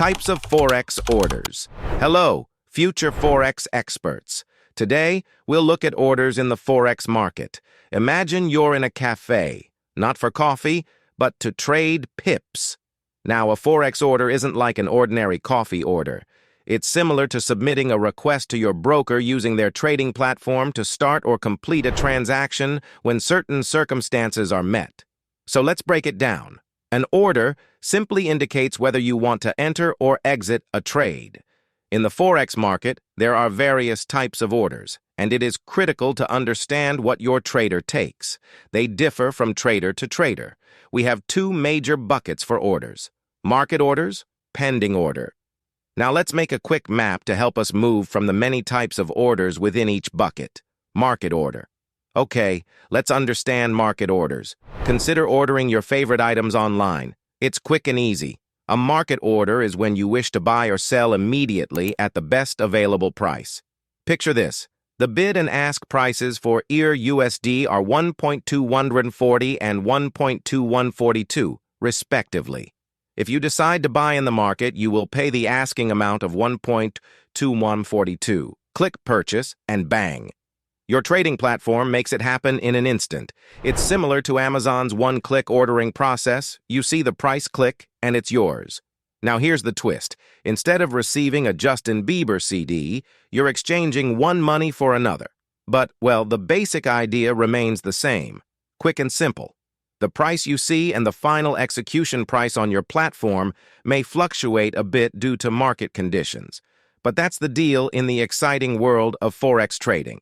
Types of Forex orders. Hello, future Forex experts. Today, we'll look at orders in the Forex market. Imagine you're in a cafe, not for coffee, but to trade pips. Now, a Forex order isn't like an ordinary coffee order. It's similar to submitting a request to your broker using their trading platform to start or complete a transaction when certain circumstances are met. So let's break it down. An order simply indicates whether you want to enter or exit a trade. In the Forex market, there are various types of orders, and it is critical to understand what your trader takes. They differ from trader to trader. We have two major buckets for orders: market orders, pending order. Now let's make a quick map to help us move from the many types of orders within each bucket. Market order. Okay, let's understand market orders. Consider ordering your favorite items online. It's quick and easy. A market order is when you wish to buy or sell immediately at the best available price. Picture this. The bid and ask prices for EUR USD are 1.2140 and 1.2142, respectively. If you decide to buy in the market, you will pay the asking amount of 1.2142. Click Purchase, and bang! Your trading platform makes it happen in an instant. It's similar to Amazon's one-click ordering process. You see the price, click, and it's yours. Now here's the twist. Instead of receiving a Justin Bieber CD, you're exchanging one money for another. But, well, the basic idea remains the same. Quick and simple. The price you see and the final execution price on your platform may fluctuate a bit due to market conditions. But that's the deal in the exciting world of Forex trading.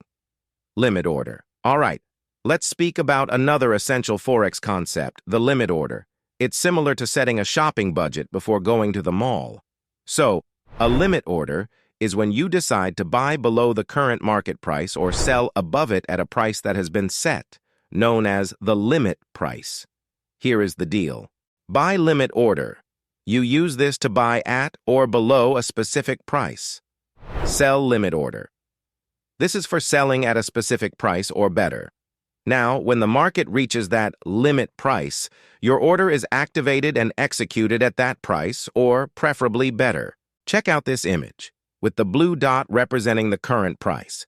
Limit order. All right, let's speak about another essential Forex concept, the limit order. It's similar to setting a shopping budget before going to the mall. So, a limit order is when you decide to buy below the current market price or sell above it at a price that has been set, known as the limit price. Here is the deal. Buy limit order. You use this to buy at or below a specific price. Sell limit order. This is for selling at a specific price or better. Now, when the market reaches that limit price, your order is activated and executed at that price, or preferably better. Check out this image, with the blue dot representing the current price.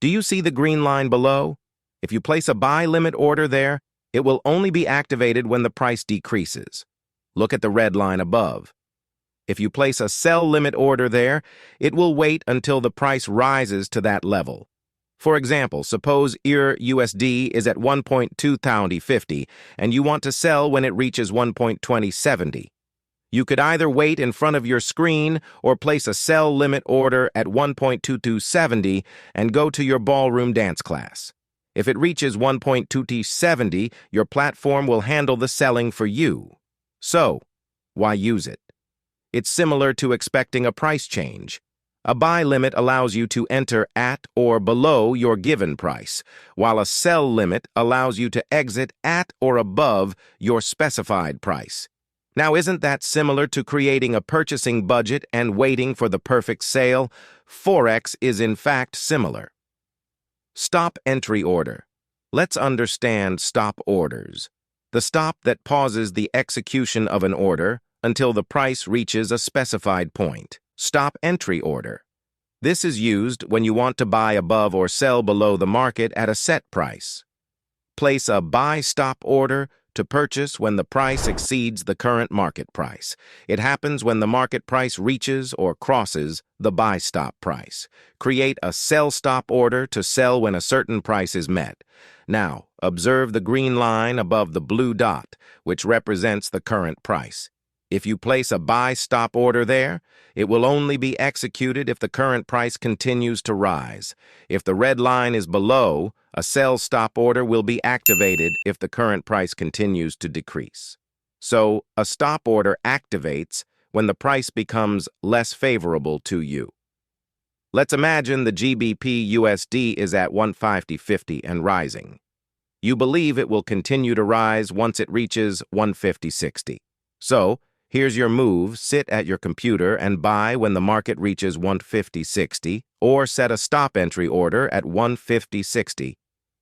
Do you see the green line below? If you place a buy limit order there, it will only be activated when the price decreases. Look at the red line above. If you place a sell limit order there, it will wait until the price rises to that level. For example, suppose EUR USD is at 1.2050 and you want to sell when it reaches 1.2070. You could either wait in front of your screen or place a sell limit order at 1.2270 and go to your ballroom dance class. If it reaches 1.2070, your platform will handle the selling for you. So, why use it? It's similar to expecting a price change. A buy limit allows you to enter at or below your given price, while a sell limit allows you to exit at or above your specified price. Now, isn't that similar to creating a purchasing budget and waiting for the perfect sale? Forex is in fact similar. Stop entry order. Let's understand stop orders. The stop that pauses the execution of an order until the price reaches a specified point. Stop entry order. This is used when you want to buy above or sell below the market at a set price. Place a buy stop order to purchase when the price exceeds the current market price. It happens when the market price reaches or crosses the buy stop price. Create a sell stop order to sell when a certain price is met. Now, observe the green line above the blue dot, which represents the current price. If you place a buy stop order there, it will only be executed if the current price continues to rise. If the red line is below, a sell stop order will be activated if the current price continues to decrease. So, a stop order activates when the price becomes less favorable to you. Let's imagine the GBP USD is at 150.50 and rising. You believe it will continue to rise once it reaches 150.60. So, here's your move: sit at your computer and buy when the market reaches 150.60, or set a stop entry order at 150.60.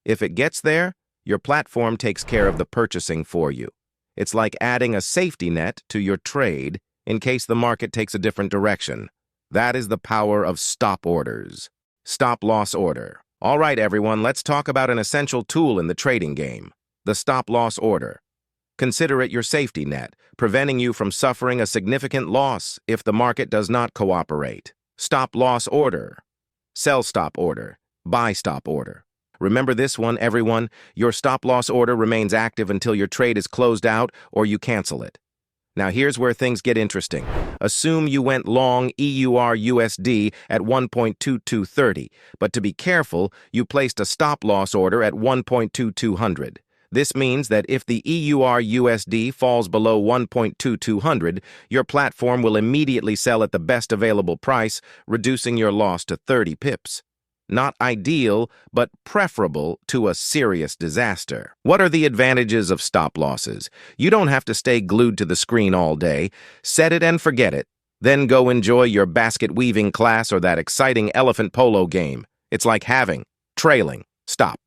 If it gets there, your platform takes care of the purchasing for you. It's like adding a safety net to your trade in case the market takes a different direction. That is the power of stop orders. Stop loss order. All right, everyone, let's talk about an essential tool in the trading game, the stop loss order. Consider it your safety net, preventing you from suffering a significant loss if the market does not cooperate. Stop loss order. Sell stop order. Buy stop order. Remember this one, everyone. Your stop loss order remains active until your trade is closed out or you cancel it. Now here's where things get interesting. Assume you went long EUR/USD at 1.2230, but to be careful, you placed a stop loss order at 1.2200. This means that if the EUR/USD falls below 1.2200, your platform will immediately sell at the best available price, reducing your loss to 30 pips. Not ideal, but preferable to a serious disaster. What are the advantages of stop losses? You don't have to stay glued to the screen all day. Set it and forget it. Then go enjoy your basket weaving class or that exciting elephant polo game. It's like trailing, stop.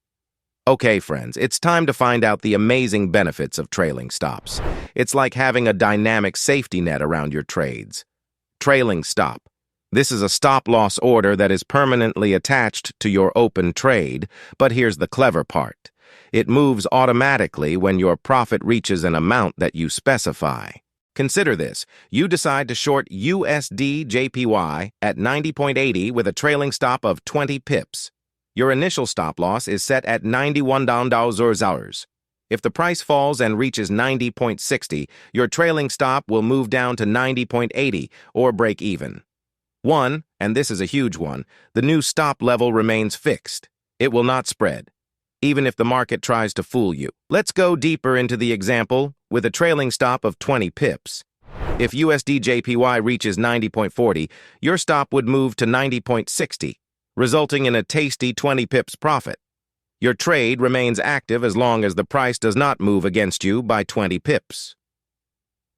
Okay, friends, it's time to find out the amazing benefits of trailing stops. It's like having a dynamic safety net around your trades. Trailing stop. This is a stop-loss order that is permanently attached to your open trade, but here's the clever part. It moves automatically when your profit reaches an amount that you specify. Consider this. You decide to short USD JPY at 90.80 with a trailing stop of 20 pips. Your initial stop loss is set at $91. If the price falls and reaches 90.60, your trailing stop will move down to 90.80 or break even. And this is a huge one, the new stop level remains fixed. It will not spread, even if the market tries to fool you. Let's go deeper into the example with a trailing stop of 20 pips. If USD JPY reaches 90.40, your stop would move to 90.60. Resulting in a tasty 20 pips profit. Your trade remains active as long as the price does not move against you by 20 pips.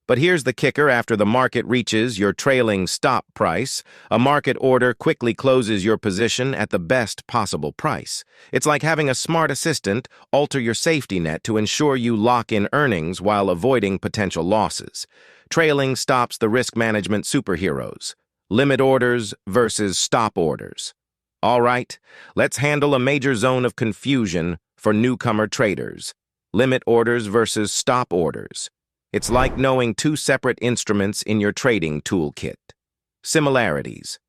But here's the kicker: after the market reaches your trailing stop price, a market order quickly closes your position at the best possible price. It's like having a smart assistant alter your safety net to ensure you lock in earnings while avoiding potential losses. Trailing stops the risk management superheroes. Limit orders versus stop orders. All right, let's handle a major zone of confusion for newcomer traders. Limit orders versus stop orders. It's like knowing two separate instruments in your trading toolkit. Similarities.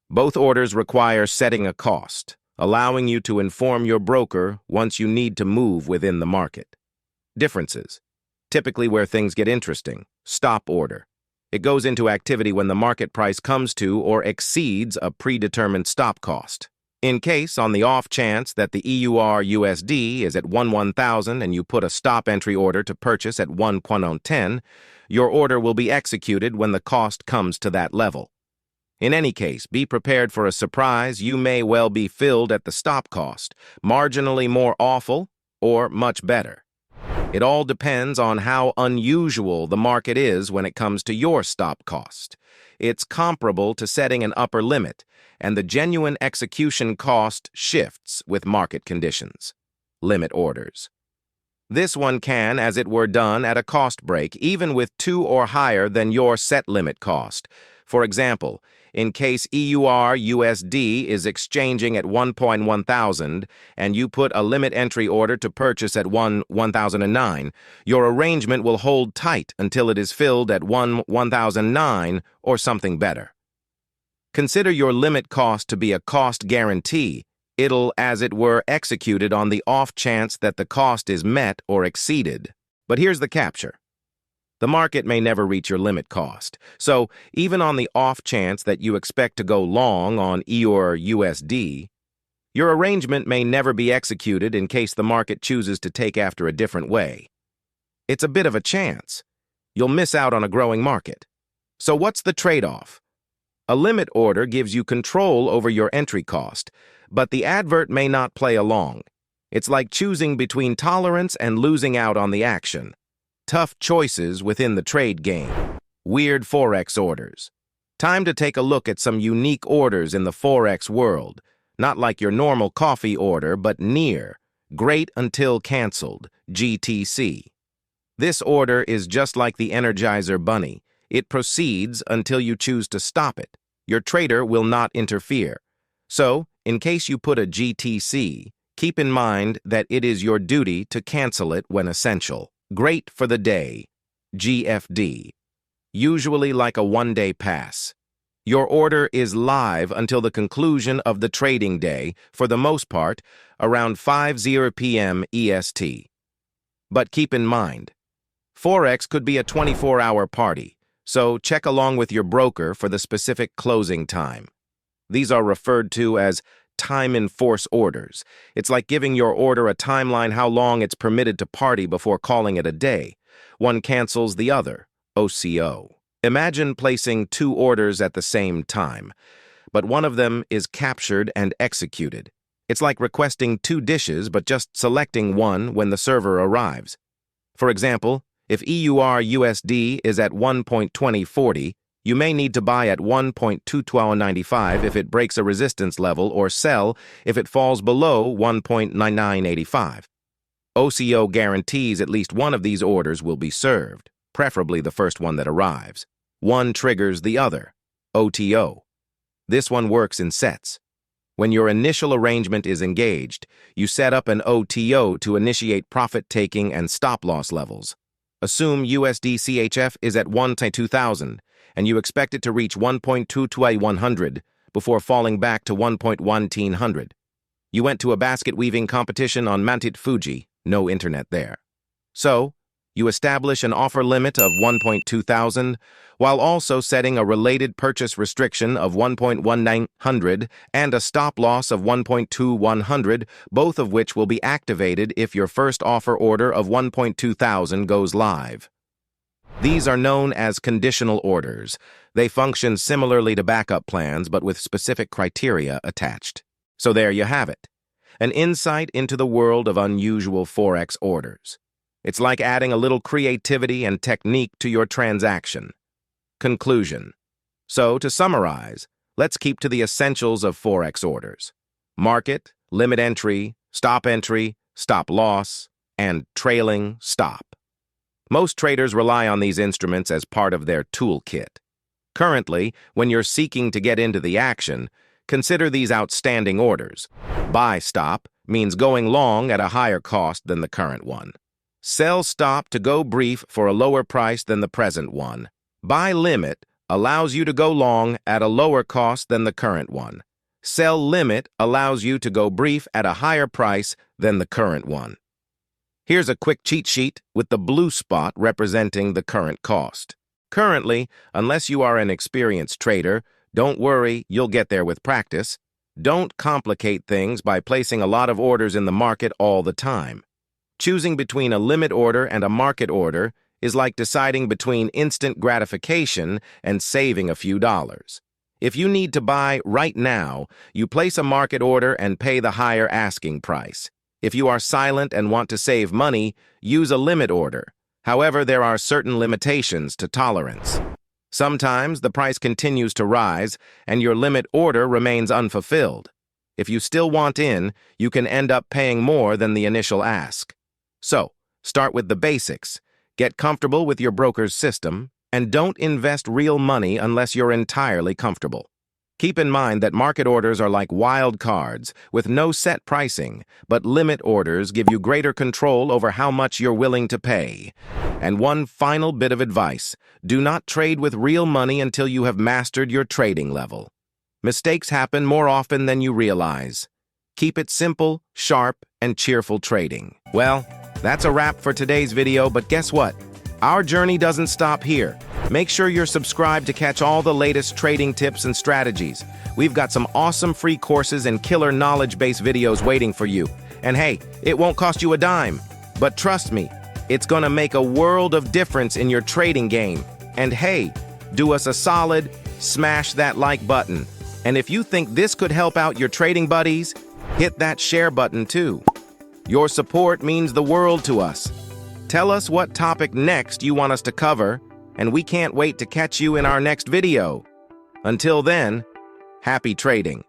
Both orders require setting a cost, allowing you to inform your broker once you need to move within the market. Differences. Typically where things get interesting. Stop order. It goes into activity when the market price comes to or exceeds a predetermined stop cost. In case, on the off chance that the EUR/USD is at 1,1000 and you put a stop entry order to purchase at 1,1010, your order will be executed when the cost comes to that level. In any case, be prepared for a surprise. You may well be filled at the stop cost, marginally more awful or much better. It all depends on how unusual the market is when it comes to your stop cost. It's comparable to setting an upper limit, and the genuine execution cost shifts with market conditions. Limit orders. This one can, as it were, done at a cost break, even with 2 or higher than your set limit cost. For example, in case EUR/USD is exchanging at 1,1000 and you put a limit entry order to purchase at 1,1009, your arrangement will hold tight until it is filled at 1,1009 or something better. Consider your limit cost to be a cost guarantee. It'll, as it were, executed on the off chance that the cost is met or exceeded. But here's the capture. The market may never reach your limit cost, so even on the off chance that you expect to go long on EUR/USD, your arrangement may never be executed in case the market chooses to take after a different way. It's a bit of a chance. You'll miss out on a growing market. So what's the trade-off? A limit order gives you control over your entry cost, but the advert may not play along. It's like choosing between tolerance and losing out on the action. Tough choices within the trade game. Weird Forex orders. Time to take a look at some unique orders in the Forex world. Not like your normal coffee order, but near. Great until canceled, GTC. This order is just like the Energizer Bunny. It proceeds until you choose to stop it. Your trader will not interfere. So, in case you put a GTC, keep in mind that it is your duty to cancel it when essential. Great for the day. GFD. Usually like a one-day pass. Your order is live until the conclusion of the trading day, for the most part, around 5:00 p.m. EST. But keep in mind, Forex could be a 24-hour party, so check along with your broker for the specific closing time. These are referred to as time-in-force orders. It's like giving your order a timeline how long it's permitted to party before calling it a day. One cancels the other, OCO. Imagine placing two orders at the same time, but one of them is captured and executed. It's like requesting two dishes but just selecting one when the server arrives. For example, if EUR/USD is at 1.2040, you may need to buy at 1.21295 if it breaks a resistance level or sell if it falls below 1.9985. OCO guarantees at least one of these orders will be served, preferably the first one that arrives. One triggers the other, OTO. This one works in sets. When your initial arrangement is engaged, you set up an OTO to initiate profit-taking and stop-loss levels. Assume USD CHF is at 1.2000, and you expect it to reach 1.22100 before falling back to 1.100. You went to a basket weaving competition on Mount Fuji, no internet there. So, you establish an offer limit of 1.2000 while also setting a related purchase restriction of 1.1900 and a stop loss of 1.2100, both of which will be activated if your first offer order of 1.2000 goes live. These are known as conditional orders. They function similarly to backup plans but with specific criteria attached. So there you have it, an insight into the world of unusual Forex orders. It's like adding a little creativity and technique to your transaction. Conclusion. So, to summarize, let's keep to the essentials of Forex orders: market, limit entry, stop loss, and trailing stop. Most traders rely on these instruments as part of their toolkit. Currently, when you're seeking to get into the action, consider these outstanding orders. Buy stop means going long at a higher cost than the current one. Sell stop to go brief for a lower price than the present one. Buy limit allows you to go long at a lower cost than the current one. Sell limit allows you to go brief at a higher price than the current one. Here's a quick cheat sheet with the blue spot representing the current cost. Currently, unless you are an experienced trader, don't worry, you'll get there with practice. Don't complicate things by placing a lot of orders in the market all the time. Choosing between a limit order and a market order is like deciding between instant gratification and saving a few dollars. If you need to buy right now, you place a market order and pay the higher asking price. If you are silent and want to save money, use a limit order. However, there are certain limitations to tolerance. Sometimes the price continues to rise and your limit order remains unfulfilled. If you still want in, you can end up paying more than the initial ask. So, start with the basics, get comfortable with your broker's system, and don't invest real money unless you're entirely comfortable. Keep in mind that market orders are like wild cards with no set pricing, but limit orders give you greater control over how much you're willing to pay. And one final bit of advice: do not trade with real money until you have mastered your trading level. Mistakes happen more often than you realize. Keep it simple, sharp, and cheerful trading. Well, that's a wrap for today's video, but guess what? Our journey doesn't stop here. Make sure you're subscribed to catch all the latest trading tips and strategies. We've got some awesome free courses and killer knowledge-based videos waiting for you. And hey, it won't cost you a dime. But trust me, it's gonna make a world of difference in your trading game. And hey, do us a solid, smash that like button. And if you think this could help out your trading buddies, hit that share button too. Your support means the world to us. Tell us what topic next you want us to cover, and we can't wait to catch you in our next video. Until then, happy trading.